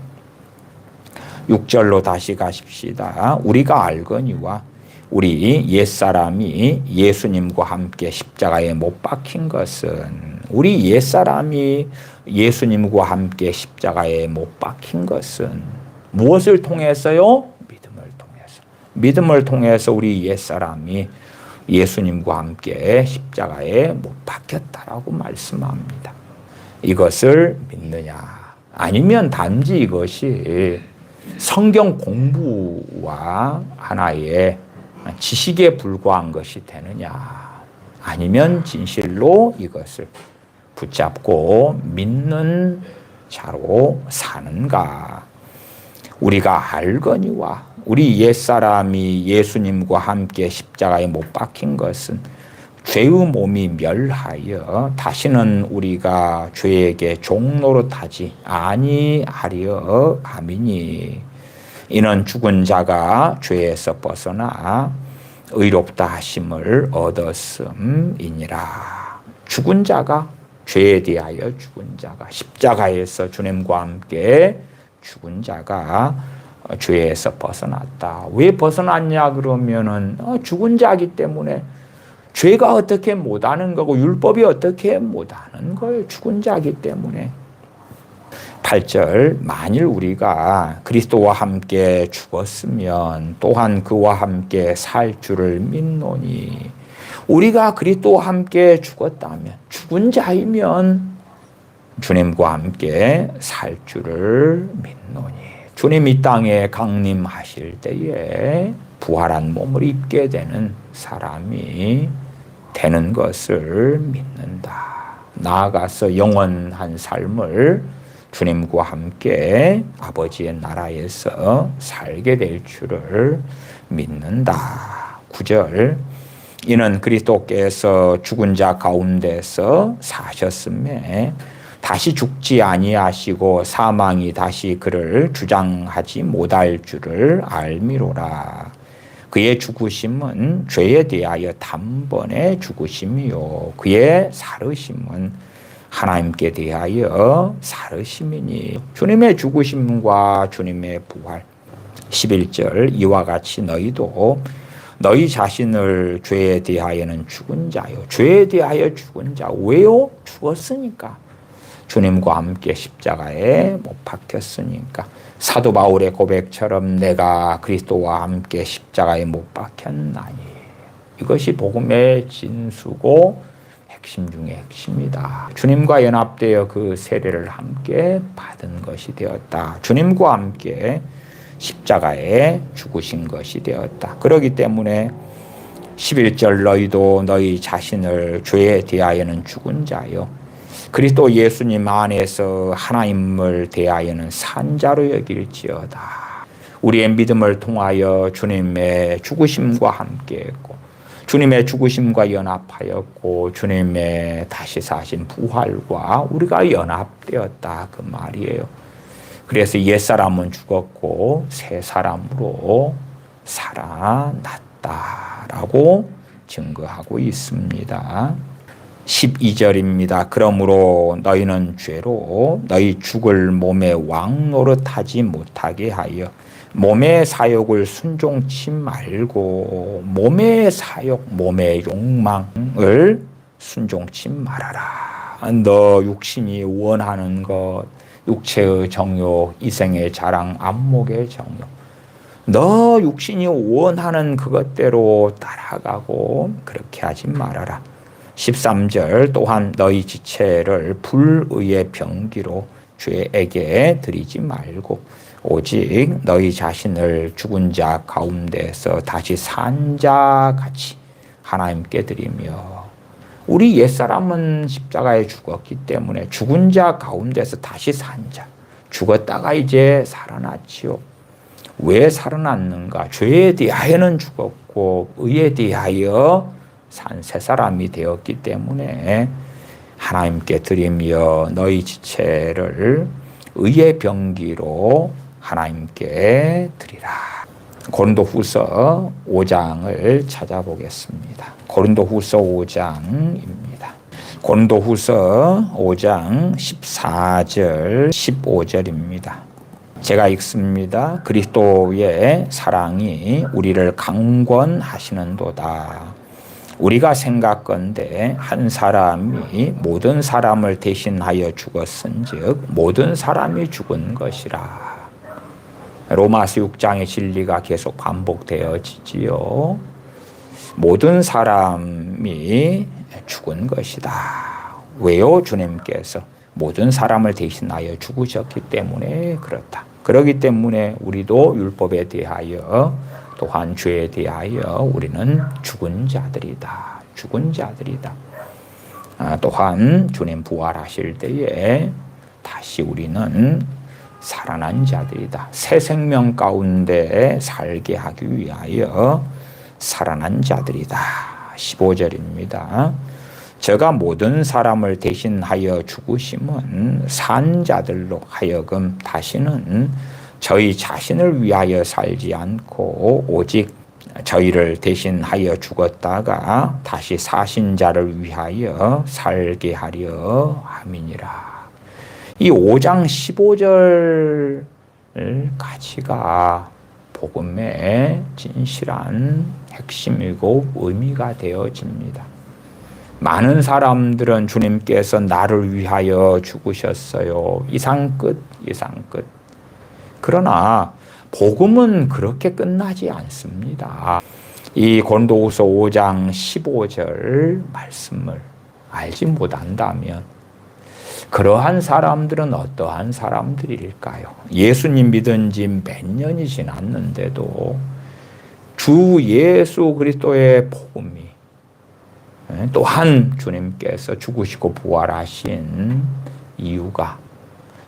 6절로 다시 가십시다. 우리가 알거니와 우리 옛사람이 예수님과 함께 십자가에 못 박힌 것은 우리 옛사람이 예수님과 함께 십자가에 못 박힌 것은 무엇을 통해서요? 믿음을 통해서 우리 옛사람이 예수님과 함께 십자가에 못 박혔다라고 말씀합니다. 이것을 믿느냐? 아니면 단지 이것이 성경 공부와 하나의 지식에 불과한 것이 되느냐? 아니면 진실로 이것을 붙잡고 믿는 자로 사는가? 우리가 알거니와 우리 옛사람이 예수님과 함께 십자가에 못 박힌 것은 죄의 몸이 멸하여 다시는 우리가 죄에게 종노릇하지 아니하려 함이니 이는 죽은 자가 죄에서 벗어나 의롭다 하심을 얻었음이니라. 죽은 자가 죄에 대하여 죽은 자가 십자가에서 주님과 함께 죽은 자가 죄에서 벗어났다. 왜 벗어났냐 그러면은 죽은 자이기 때문에 죄가 어떻게 못하는 거고 율법이 어떻게 못하는 거예요. 죽은 자이기 때문에. 8절 만일 우리가 그리스도와 함께 죽었으면 또한 그와 함께 살 줄을 믿노니 우리가 그리스도와 함께 죽었다면 죽은 자이면 주님과 함께 살 줄을 믿노니 주님 이 땅에 강림하실 때에 부활한 몸을 입게 되는 사람이 되는 것을 믿는다. 나아가서 영원한 삶을 주님과 함께 아버지의 나라에서 살게 될 줄을 믿는다. 9절 이는 그리스도께서 죽은 자 가운데서 사셨음에 다시 죽지 아니하시고 사망이 다시 그를 주장하지 못할 줄을 알미로라. 그의 죽으심은 죄에 대하여 단번에 죽으심이요 그의 살으심은 하나님께 대하여 살으심이니 주님의 죽으심과 주님의 부활 11절 이와 같이 너희도 너희 자신을 죄에 대하여는 죽은 자요. 죄에 대하여 죽은 자. 왜요? 죽었으니까. 주님과 함께 십자가에 못 박혔으니까. 사도 바울의 고백처럼 내가 그리스도와 함께 십자가에 못 박혔나니. 이것이 복음의 진수고 핵심 중의 핵심이다. 주님과 연합되어 그 세례를 함께 받은 것이 되었다. 주님과 함께 십자가에 죽으신 것이 되었다. 그렇기 때문에 11절 너희도 너희 자신을 죄에 대하여는 죽은 자요. 그리스도 예수님 안에서 하나님을 대하여는 산 자로 여길지어다. 우리의 믿음을 통하여 주님의 죽으심과 함께했고 주님의 죽으심과 연합하였고 주님의 다시 사신 부활과 우리가 연합되었다 그 말이에요. 그래서 옛사람은 죽었고 새 사람으로 살아났다라고 증거하고 있습니다. 12절입니다. 그러므로 너희는 죄로 너희 죽을 몸의 왕 노릇하지 못하게 하여 몸의 사욕을 순종치 말고 몸의 사욕, 몸의 욕망을 순종치 말아라. 너 육신이 원하는 것, 육체의 정욕, 이생의 자랑, 안목의 정욕. 너 육신이 원하는 그것대로 따라가고 그렇게 하지 말아라. 13절 또한 너희 지체를 불의의 병기로 죄에게 드리지 말고 오직 너희 자신을 죽은 자 가운데서 다시 산 자 같이 하나님께 드리며 우리 옛사람은 십자가에 죽었기 때문에 죽은 자 가운데서 다시 산 자, 죽었다가 이제 살아났지요. 왜 살아났는가? 죄에 대하여는 죽었고 의에 대하여 산 새 사람이 되었기 때문에 하나님께 드리며 너희 지체를 의의 병기로 하나님께 드리라. 고린도후서 5장을 찾아보겠습니다. 고린도후서 5장입니다. 고린도후서 5장 14절 15절입니다. 제가 읽습니다. 그리스도의 사랑이 우리를 강권하시는도다. 우리가 생각건대 한 사람이 모든 사람을 대신하여 죽었은즉 모든 사람이 죽은 것이라. 로마서 6장의 진리가 계속 반복되어지지요. 모든 사람이 죽은 것이다. 왜요? 주님께서 모든 사람을 대신하여 죽으셨기 때문에 그렇다. 그렇기 때문에 우리도 율법에 대하여 또한 죄에 대하여 우리는 죽은 자들이다. 죽은 자들이다. 또한 주님 부활하실 때에 다시 우리는 살아난 자들이다. 새 생명 가운데 살게 하기 위하여 살아난 자들이다. 15절입니다. 저가 모든 사람을 대신하여 죽으심은 산 자들로 하여금 다시는 저희 자신을 위하여 살지 않고 오직 저희를 대신하여 죽었다가 다시 사신 자를 위하여 살게 하려 함이니라. 이 5장 15절 가치가 복음의 진실한 핵심이고 의미가 되어집니다. 많은 사람들은 주님께서 나를 위하여 죽으셨어요. 이상 끝, 이상 끝. 그러나 복음은 그렇게 끝나지 않습니다. 이 고린도후서 5장 15절 말씀을 알지 못한다면 그러한 사람들은 어떠한 사람들일까요? 예수님 믿은 지 몇 년이 지났는데도 주 예수 그리스도의 복음이 또한 주님께서 죽으시고 부활하신 이유가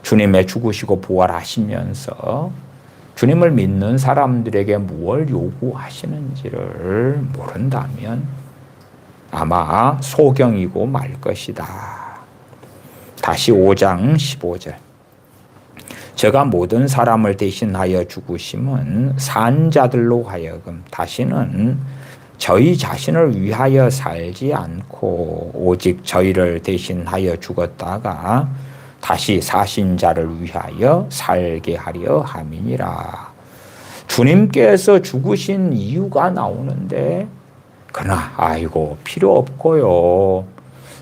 주님의 죽으시고 부활하시면서 주님을 믿는 사람들에게 무엇을 요구하시는지를 모른다면 아마 소경이고 말 것이다. 다시 5장 15절. 저가 모든 사람을 대신하여 죽으심은 산 자들로 하여금 다시는 저희 자신을 위하여 살지 않고 오직 저희를 대신하여 죽었다가 다시 사신 자를 위하여 살게 하려 함이니라. 주님께서 죽으신 이유가 나오는데, 그러나 아이고 필요 없고요.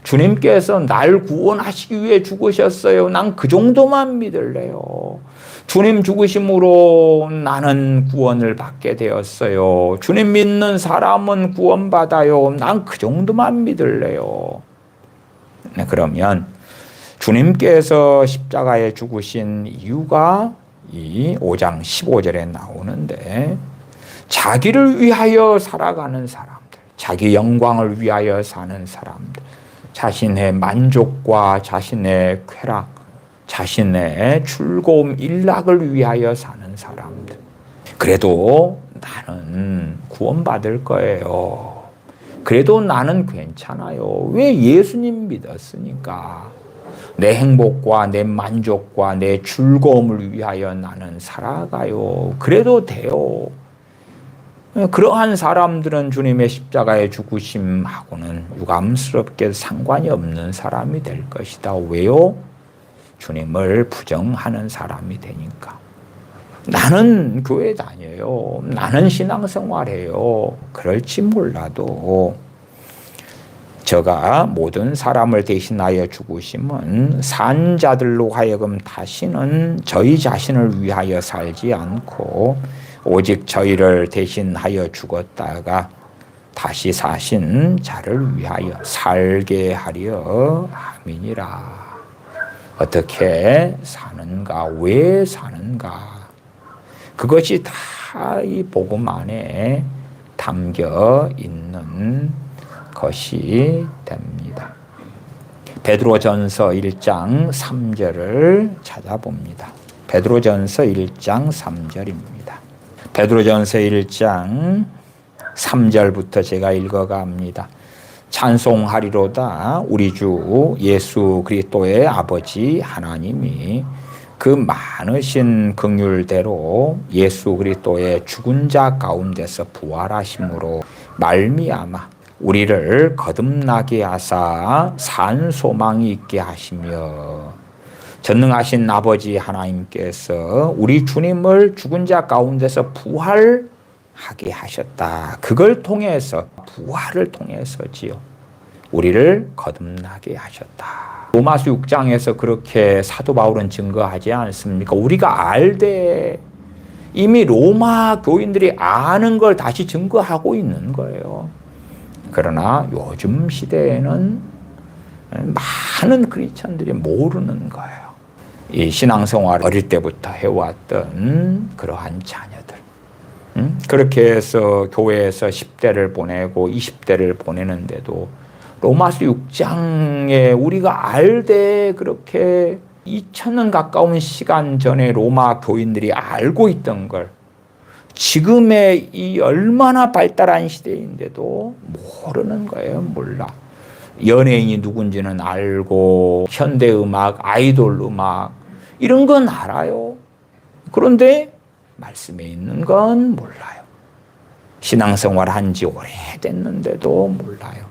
주님께서 날 구원하시기 위해 죽으셨어요. 난 그 정도만 믿을래요. 주님 죽으심으로 나는 구원을 받게 되었어요. 주님 믿는 사람은 구원받아요. 난 그 정도만 믿을래요. 네, 그러면 주님께서 십자가에 죽으신 이유가 이 5장 15절에 나오는데, 자기를 위하여 살아가는 사람들, 자기 영광을 위하여 사는 사람들, 자신의 만족과 자신의 쾌락, 자신의 즐거움, 일락을 위하여 사는 사람들. 그래도 나는 구원받을 거예요. 그래도 나는 괜찮아요. 왜? 예수님 믿었으니까. 내 행복과 내 만족과 내 즐거움을 위하여 나는 살아가요. 그래도 돼요. 그러한 사람들은 주님의 십자가의 죽으심하고는 유감스럽게 상관이 없는 사람이 될 것이다. 왜요? 주님을 부정하는 사람이 되니까. 나는 교회 다녀요. 나는 신앙생활해요. 그럴지 몰라도 저가 모든 사람을 대신하여 죽으심은 산 자들로 하여금 다시는 저희 자신을 위하여 살지 않고 오직 저희를 대신하여 죽었다가 다시 사신 자를 위하여 살게 하려 함이니라. 어떻게 사는가? 왜 사는가? 그것이 다 이 복음 안에 담겨 있는 것이 됩니다. 베드로전서 1장 3절을 찾아봅니다. 베드로전서 1장 3절입니다. 베드로전서 1장 3절부터 제가 읽어갑니다. 찬송하리로다 우리 주 예수 그리스도의 아버지 하나님이 그 많으신 긍휼대로 예수 그리스도의 죽은 자 가운데서 부활하심으로 말미암아 우리를 거듭나게 하사 산 소망이 있게 하시며, 전능하신 아버지 하나님께서 우리 주님을 죽은 자 가운데서 부활하게 하셨다. 그걸 통해서, 부활을 통해서지요, 우리를 거듭나게 하셨다. 로마서 6장에서 그렇게 사도 바울은 증거하지 않습니까? 우리가 알되 이미 로마 교인들이 아는 걸 다시 증거하고 있는 거예요. 그러나 요즘 시대에는 많은 크리스천들이 모르는 거예요. 이 신앙생활 어릴 때부터 해왔던 그러한 자녀들. 그렇게 해서 교회에서 10대를 보내고 20대를 보내는데도 로마서 6장에 우리가 알되 그렇게 2000년 가까운 시간 전에 로마 교인들이 알고 있던 걸 지금의 이 얼마나 발달한 시대인데도 모르는 거예요. 몰라. 연예인이 누군지는 알고 현대음악, 아이돌 음악 이런 건 알아요. 그런데 말씀에 있는 건 몰라요. 신앙생활 한 지 오래됐는데도 몰라요.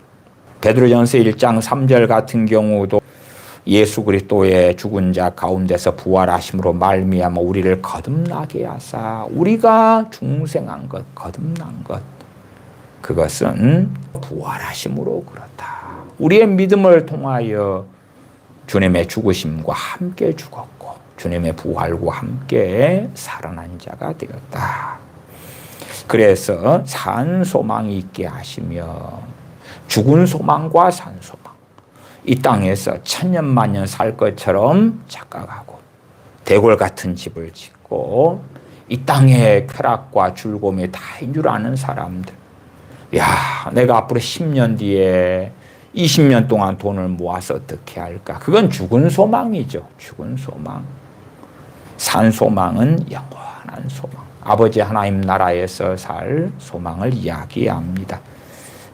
베드로전서 1장 3절 같은 경우도 예수 그리스도의 죽은 자 가운데서 부활하심으로 말미암아 우리를 거듭나게 하사, 우리가 중생한 것, 거듭난 것, 그것은 부활하심으로 그렇다. 우리의 믿음을 통하여 주님의 죽으심과 함께 죽었고 주님의 부활과 함께 살아난 자가 되었다. 그래서 산 소망이 있게 하시며, 죽은 소망과 산 소망, 이 땅에서 천년만년 살 것처럼 착각하고 대궐 같은 집을 짓고 이 땅의 쾌락과 즐거움이 다인 줄 아는 사람들, 야, 내가 앞으로 10년 뒤에 20년 동안 돈을 모아서 어떻게 할까? 그건 죽은 소망이죠. 죽은 소망. 산 소망은 영원한 소망, 아버지 하나님 나라에서 살 소망을 이야기합니다.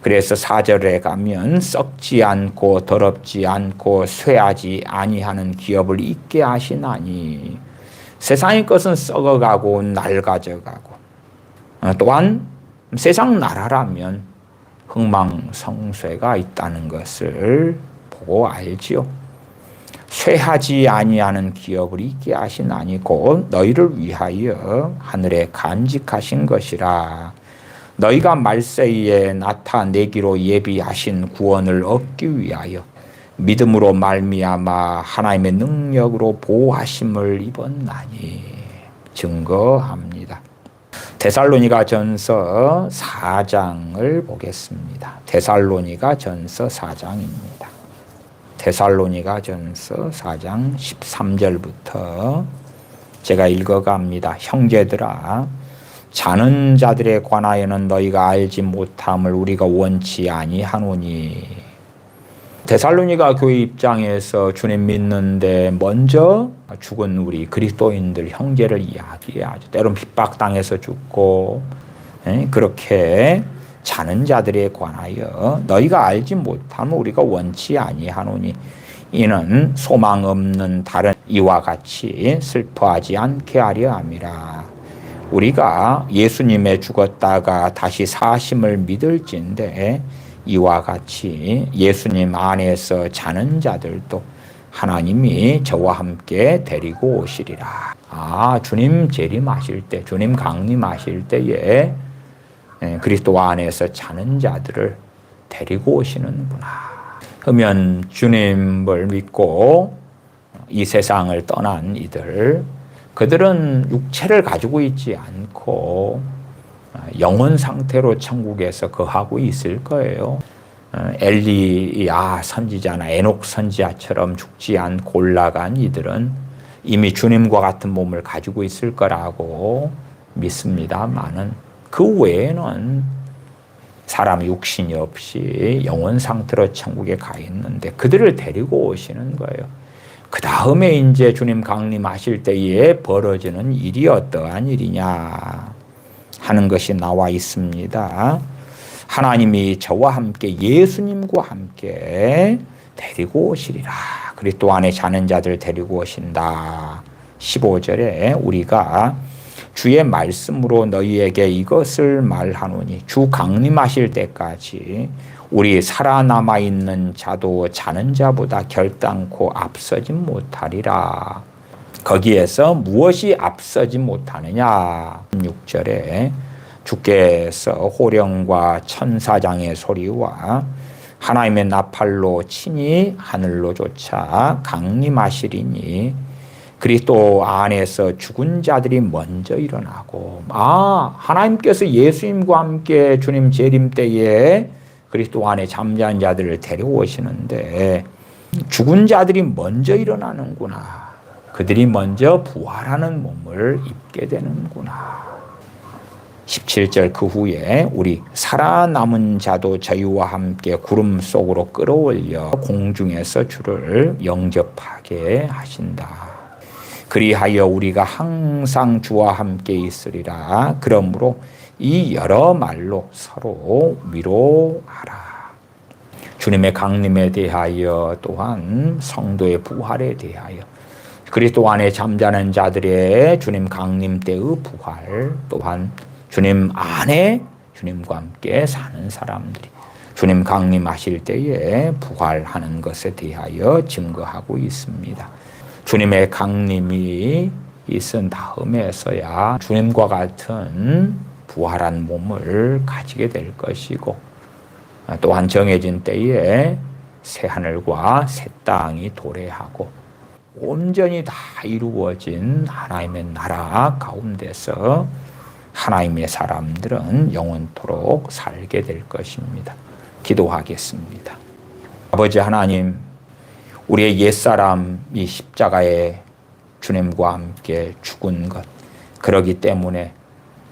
그래서 4절에 가면 썩지 않고 더럽지 않고 쇠하지 아니하는 기업을 있게 하시나니, 세상의 것은 썩어가고 낡아져가고, 또한 세상 나라라면 흥망성쇠가 있다는 것을 보고 알지요. 쇠하지 아니하는 기업을 있게 하시나니 곧 너희를 위하여 하늘에 간직하신 것이라. 너희가 말세에 나타내기로 예비하신 구원을 얻기 위하여 믿음으로 말미암아 하나님의 능력으로 보호하심을 입었나니 증거합니다. 데살로니가 전서 4장을 보겠습니다. 데살로니가 전서 4장입니다. 데살로니가 전서 4장 13절부터 제가 읽어갑니다. 형제들아, 자는 자들에 관하여는 너희가 알지 못함을 우리가 원치 아니하노니. 데살로니가 교회 입장에서 주님 믿는데 먼저 죽은 우리 그리스도인들 형제를 이야기하죠. 때론 핍박당해서 죽고 그렇게 자는 자들에 관하여 너희가 알지 못함을 우리가 원치 아니하노니 이는 소망 없는 다른 이와 같이 슬퍼하지 않게 하려 함이라. 우리가 예수님의 죽었다가 다시 사심을 믿을진데 이와 같이 예수님 안에서 자는 자들도 하나님이 저와 함께 데리고 오시리라. 주님 재림하실 때, 주님 강림하실 때에 그리스도 안에서 자는 자들을 데리고 오시는구나. 그러면 주님을 믿고 이 세상을 떠난 이들, 그들은 육체를 가지고 있지 않고 영혼 상태로 천국에서 거하고 있을 거예요. 엘리야 선지자나 에녹 선지자처럼 죽지 않고 올라간 이들은 이미 주님과 같은 몸을 가지고 있을 거라고 믿습니다만은 그 외에는 사람 육신이 없이 영혼 상태로 천국에 가 있는데 그들을 데리고 오시는 거예요. 그 다음에 이제 주님 강림하실 때에 벌어지는 일이 어떠한 일이냐 하는 것이 나와 있습니다. 하나님이 저와 함께 예수님과 함께 데리고 오시리라. 그리스도 안에 자는 자들 데리고 오신다. 15절에 우리가 주의 말씀으로 너희에게 이것을 말하노니 주 강림하실 때까지 우리 살아남아 있는 자도 자는 자보다 결단코 앞서지 못하리라. 거기에서 무엇이 앞서지 못하느냐? 16절에 주께서 호령과 천사장의 소리와 하나님의 나팔로 친히 하늘로 쫓아 강림하시리니 그리스도 안에서 죽은 자들이 먼저 일어나고 하나님께서 예수님과 함께 주님 재림 때에 그리스도 안에 잠자는 자들을 데려오시는데 죽은 자들이 먼저 일어나는구나. 그들이 먼저 부활하는 몸을 입게 되는구나. 17절 그 후에 우리 살아남은 자도 저희와 함께 구름 속으로 끌어올려 공중에서 주를 영접하게 하신다. 그리하여 우리가 항상 주와 함께 있으리라. 그러므로 이 여러 말로 서로 위로하라. 주님의 강림에 대하여 또한 성도의 부활에 대하여 그리스도 안에 잠자는 자들의 주님 강림 때의 부활 또한 주님 안에 주님과 함께 사는 사람들이 주님 강림하실 때에 부활하는 것에 대하여 증거하고 있습니다. 주님의 강림이 있은 다음에서야 주님과 같은 부활한 몸을 가지게 될 것이고 또한 정해진 때에 새 하늘과 새 땅이 도래하고 온전히 다 이루어진 하나님의 나라 가운데서 하나님의 사람들은 영원토록 살게 될 것입니다. 기도하겠습니다. 아버지 하나님, 우리의 옛사람이 십자가에 주님과 함께 죽은 것, 그러기 때문에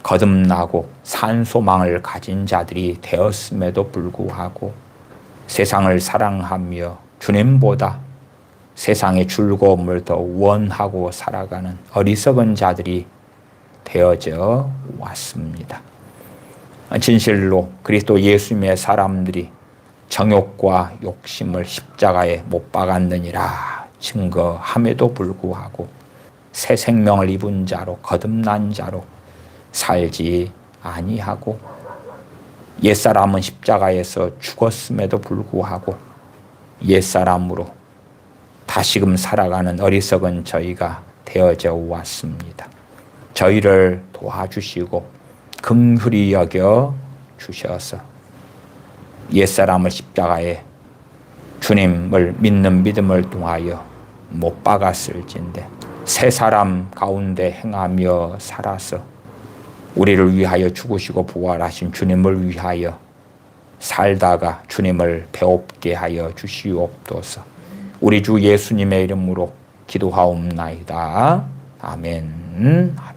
거듭나고 산소망을 가진 자들이 되었음에도 불구하고 세상을 사랑하며 주님보다 세상의 즐거움을 더 원하고 살아가는 어리석은 자들이 되어져 왔습니다. 진실로 그리스도 예수님의 사람들이 정욕과 욕심을 십자가에 못 박았느니라 증거함에도 불구하고 새 생명을 입은 자로 거듭난 자로 살지 아니하고 옛사람은 십자가에서 죽었음에도 불구하고 옛사람으로 다시금 살아가는 어리석은 저희가 되어져 왔습니다. 저희를 도와주시고 긍휼히 여겨 주셔서 옛사람을 십자가에 주님을 믿는 믿음을 통하여 못 박았을진데 새 사람 가운데 행하며 살아서 우리를 위하여 죽으시고 부활하신 주님을 위하여 살다가 주님을 배웁게 하여 주시옵소서. 우리 주 예수님의 이름으로 기도하옵나이다. 아멘.